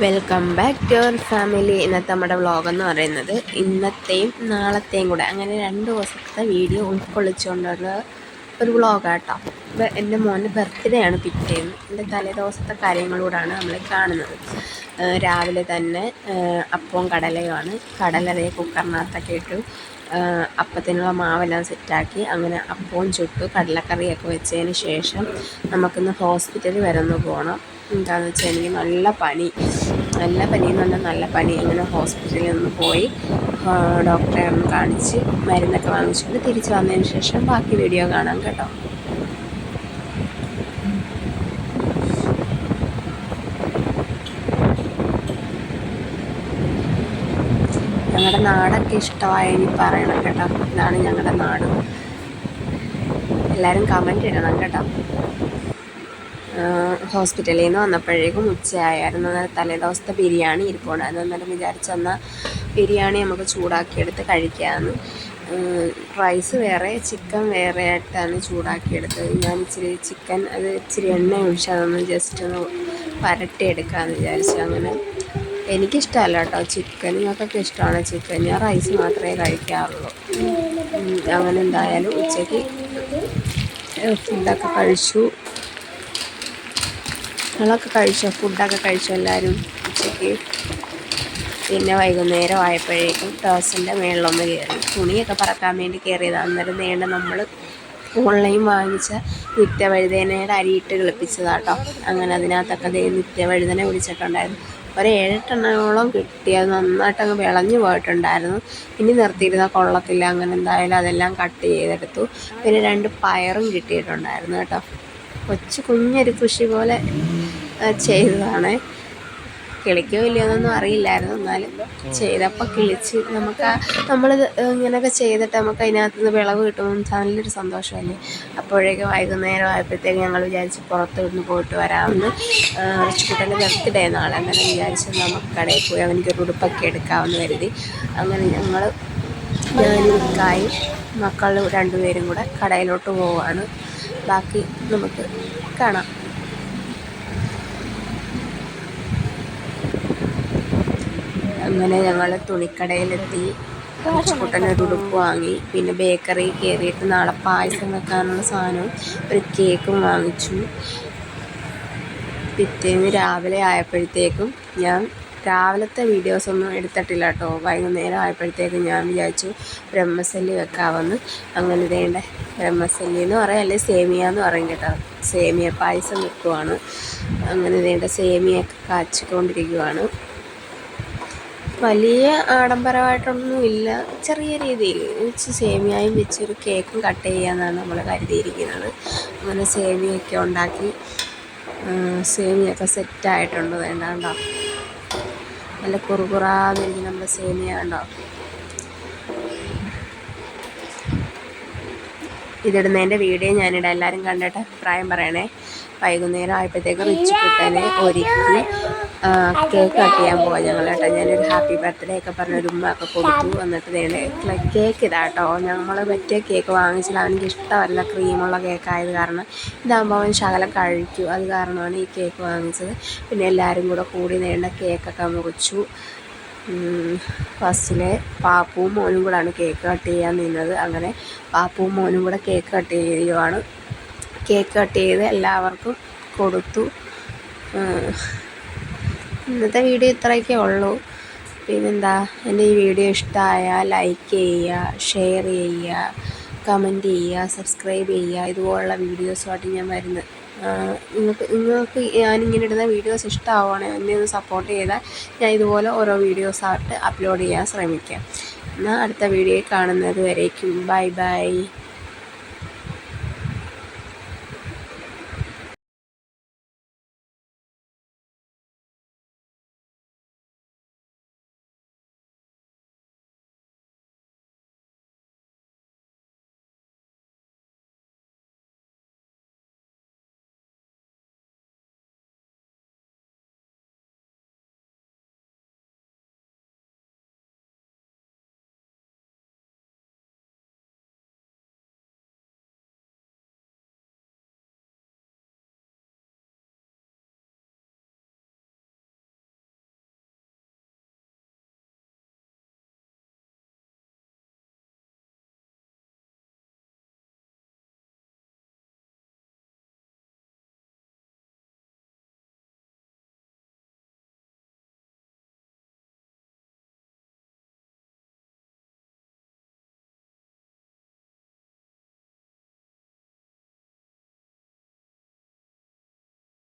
Welcome back to our family. ഇന്നത്തെ നമ്മുടെ വ്ളോഗെന്ന് പറയുന്നത് ഇന്നത്തെയും നാളത്തെയും കൂടെ അങ്ങനെ 2 ദിവസത്തെ വീഡിയോ ഉൾക്കൊള്ളിച്ചുകൊണ്ടുള്ള ഒരു വ്ളോഗാട്ടോ. എൻ്റെ മോൻ്റെ ബർത്ത്ഡേ ആണ് പിറ്റേന്ന്. എൻ്റെ തലേദിവസത്തെ കാര്യങ്ങളൂടാണ് നമ്മൾ കാണുന്നത്. രാവിലെ തന്നെ അപ്പവും കടലയുമാണ്. കടലതേ കുക്കറിനകത്തൊക്കെ ഇട്ടു. അപ്പത്തിനുള്ള മാവെല്ലാം സെറ്റാക്കി അങ്ങനെ അപ്പവും ചുട്ടു. കടലക്കറിയൊക്കെ വെച്ചതിന് ശേഷം നമുക്കിന്ന് ഹോസ്പിറ്റലിൽ വരെ ഒന്ന് പോകണം. എന്താണെന്ന് വെച്ചാൽ എനിക്ക് നല്ല പനി എന്ന് പറഞ്ഞാൽ നല്ല പനി. അങ്ങനെ ഹോസ്പിറ്റലിൽ ഒന്ന് പോയി ഡോക്ടറെ ഒന്ന് കാണിച്ച് മരുന്നൊക്കെ വാങ്ങിച്ചുകൊണ്ട് തിരിച്ച് വന്നതിന് ശേഷം ബാക്കി വീഡിയോ കാണാം കേട്ടോ. ഞങ്ങളുടെ നാടൊക്കെ ഇഷ്ടമായെങ്കിൽ പറയണം കേട്ടോ. ഇതാണ് ഞങ്ങളുടെ നാട്. എല്ലാവരും കമൻറ്റ് ഇടണം കേട്ടോ. ഹോസ്പിറ്റലിൽ നിന്ന് വന്നപ്പോഴേക്കും ഉച്ചയായിരുന്നു. തലേദിവസത്തെ ബിരിയാണി ഇരിപ്പുണ്ടായിരുന്നു. അന്നേരം വിചാരിച്ചെന്നാൽ ബിരിയാണി നമുക്ക് ചൂടാക്കിയെടുത്ത് കഴിക്കാമെന്ന്. റൈസ് വേറെ ചിക്കൻ വേറെ ആയിട്ടാണ് ചൂടാക്കിയെടുത്തത്. ഞാൻ ചിക്കൻ ഇച്ചിരി എണ്ണ ഒഴിച്ച് അതൊന്ന് ജസ്റ്റ് ഒന്ന് വരട്ടിയെടുക്കാമെന്ന് വിചാരിച്ചു. അങ്ങനെ എനിക്കിഷ്ടമല്ല കേട്ടോ ചിക്കൻ. നിങ്ങൾക്കൊക്കെ ഇഷ്ടമാണ് ചിക്കൻ. ഞാൻ റൈസ് മാത്രമേ കഴിക്കാറുള്ളൂ. അങ്ങനെ എന്തായാലും ഉച്ചയ്ക്ക് ഫുഡൊക്കെ കഴിച്ചു. നിങ്ങളൊക്കെ കഴിച്ചോ? ഫുഡൊക്കെ കഴിച്ചോ എല്ലാവരും ഉച്ചയ്ക്ക്? പിന്നെ വൈകുന്നേരം ആയപ്പോഴേക്കും ടെറസിൻ്റെ മേളിലൊന്ന് കയറി തുണിയൊക്കെ പറക്കാൻ വേണ്ടി കയറിയതാണ്. അന്നേരം നേണ്ട നമ്മൾ ഓൺലൈൻ വാങ്ങിച്ച നിത്യവഴുതനയുടെ അരിയിട്ട് കിളിപ്പിച്ചതാട്ടോ. അങ്ങനെ അതിനകത്തൊക്കെ നിത്യവഴുതന പിടിച്ചിട്ടുണ്ടായിരുന്നു. ഒരു 7-8 എണ്ണങ്ങളോളം കിട്ടി. അത് നന്നായിട്ടങ്ങ് വിളഞ്ഞു പോയിട്ടുണ്ടായിരുന്നു. ഇനി നിർത്തിയിരുന്നാൽ കൊള്ളത്തില്ല. അങ്ങനെ എന്തായാലും അതെല്ലാം കട്ട് ചെയ്തെടുത്തു. പിന്നെ 2 പയറും കിട്ടിയിട്ടുണ്ടായിരുന്നു കേട്ടോ. കുഞ്ഞൊരു കൃഷി പോലെ ചെയ്തതാണ്. കിളിക്കോ ഇല്ലയോന്നൊന്നും അറിയില്ലായിരുന്നു. എന്നാലും ചെയ്തപ്പോൾ കിളിച്ച് നമ്മളിത് ഇങ്ങനെയൊക്കെ ചെയ്തിട്ട് നമുക്ക് അതിനകത്ത് നിന്ന് വിളവ് കിട്ടുമ്പോൾ നല്ലൊരു സന്തോഷമല്ലേ. അപ്പോഴേക്കും വൈകുന്നേരം ആയപ്പോഴത്തേക്ക് ഞങ്ങൾ വിചാരിച്ച് പുറത്ത് നിന്ന് പോയിട്ട് വരാമെന്ന്. റിച്ചുകുട്ടൻ്റെ ബർത്ത്ഡേ നാളെ. അങ്ങനെ വിചാരിച്ച് നമുക്ക് കടയിൽ പോയി അവനിക്കൊരു ഉടുപ്പൊക്കെ എടുക്കാമെന്ന് കരുതി. അങ്ങനെ ഞാനും ഇക്കായും മക്കൾ 2 പേരും കൂടെ കടയിലോട്ട് പോവുകയാണ്. ബാക്കി നമുക്ക് കാണാം. അങ്ങനെ ഞങ്ങൾ തുണിക്കടയിലെത്തി. റിച്ചുകുട്ടനൊരു ഉടുപ്പ് വാങ്ങി. പിന്നെ ബേക്കറി കയറിയിട്ട് നാളെ പായസം വെക്കാനുള്ള സാധനവും ഒരു കേക്കും വാങ്ങിച്ചു. പിറ്റേന്ന് രാവിലെ ആയപ്പോഴത്തേക്കും ഞാൻ രാവിലത്തെ വീഡിയോസൊന്നും എടുത്തിട്ടില്ല കേട്ടോ. വൈകുന്നേരം ആയപ്പോഴത്തേക്കും ഞാൻ വിചാരിച്ചു ബ്രഹ്മസല്ലി വെക്കാമെന്ന്. അങ്ങനെ ഇതേണ്ട ബ്രഹ്മസല്ലി എന്ന് പറയാം, അല്ലെങ്കിൽ സേമിയ എന്ന് പറയും കേട്ടോ. സേമിയ പായസം വെക്കുവാണ്. അങ്ങനെ ഇതേണ്ട സേമിയൊക്കെ കാച്ചിക്കൊണ്ടിരിക്കുവാണ്. വലിയ ആഡംബരമായിട്ടൊന്നുമില്ല, ചെറിയ രീതിയിൽ സേമിയയും വെച്ചൊരു കേക്കും കട്ട് ചെയ്യാമെന്നാണ് നമ്മൾ കരുതിയിരിക്കുന്നത്. അങ്ങനെ സേമിയൊക്കെ ഉണ്ടാക്കി സേമിയൊക്കെ സെറ്റായിട്ടുണ്ട്. വേണ്ടാണ്ടോ നല്ല കുറുകുറാന്നിരിക്കും നമ്മുടെ സേമിയ കണ്ടോ. ഇതിടുന്നതിൻ്റെ വീഡിയോ ഞാനിടാം. എല്ലാവരും കണ്ടിട്ട് അഭിപ്രായം പറയണേ. വൈകുന്നേരം ആയപ്പോഴത്തേക്ക് റിച്ചുകുട്ടനെ ഒരുക്കി കേക്ക് കട്ട് ചെയ്യാൻ പോകാം ഞങ്ങൾ കേട്ടോ. ഞാനൊരു ഹാപ്പി ബർത്ത്ഡേ ഒക്കെ പറഞ്ഞൊരു ഉമ്മയൊക്കെ കൊടുത്തു. എന്നിട്ട് കേക്ക് ഇതാട്ടോ. ഞങ്ങൾ മറ്റേ കേക്ക് വാങ്ങിച്ചില്ല. അവനിക്ക് ഇഷ്ടമല്ല ക്രീമുള്ള കേക്കായത് കാരണം. ഇതാകുമ്പോൾ അവൻ ശകലം കഴിക്കും. അത് കാരണമാണ് ഈ കേക്ക് വാങ്ങിച്ചത്. പിന്നെ എല്ലാവരും കൂടി നേണ്ട കേക്കൊക്കെ മുറിച്ചു. ഫസ്റ്റിലെ പാപ്പുവും മോനും കൂടാണ് കേക്ക് കട്ട് ചെയ്യാൻ നിന്നത്. അങ്ങനെ പാപ്പുവും മോനും കൂടെ കേക്ക് കട്ട് ചെയ്യുവാണ്. കേക്ക് കട്ട് ചെയ്ത് എല്ലാവർക്കും കൊടുത്തു. ഇന്നത്തെ വീഡിയോ ഇത്രയൊക്കെ ഉള്ളൂ. പിന്നെന്താ, എൻ്റെ ഈ വീഡിയോ ഇഷ്ടമായാൽ ലൈക്ക് ചെയ്യുക, ഷെയർ ചെയ്യുക, കമൻറ്റ് ചെയ്യുക, സബ്സ്ക്രൈബ് ചെയ്യുക. ഇതുപോലുള്ള വീഡിയോസുമായിട്ട് ഞാൻ വരുന്നത്. നിങ്ങൾക്ക് ഞാനിങ്ങനെ ഇടുന്ന വീഡിയോസ് ഇഷ്ടമാവുകയാണെങ്കിൽ എന്നെ ഒന്ന് സപ്പോർട്ട് ചെയ്താൽ ഞാൻ ഇതുപോലെ ഓരോ വീഡിയോസായിട്ട് അപ്ലോഡ് ചെയ്യാൻ ശ്രമിക്കാം. എന്നാൽ അടുത്ത വീഡിയോയിൽ കാണുന്നത് വരേക്കും ബൈ ബൈ.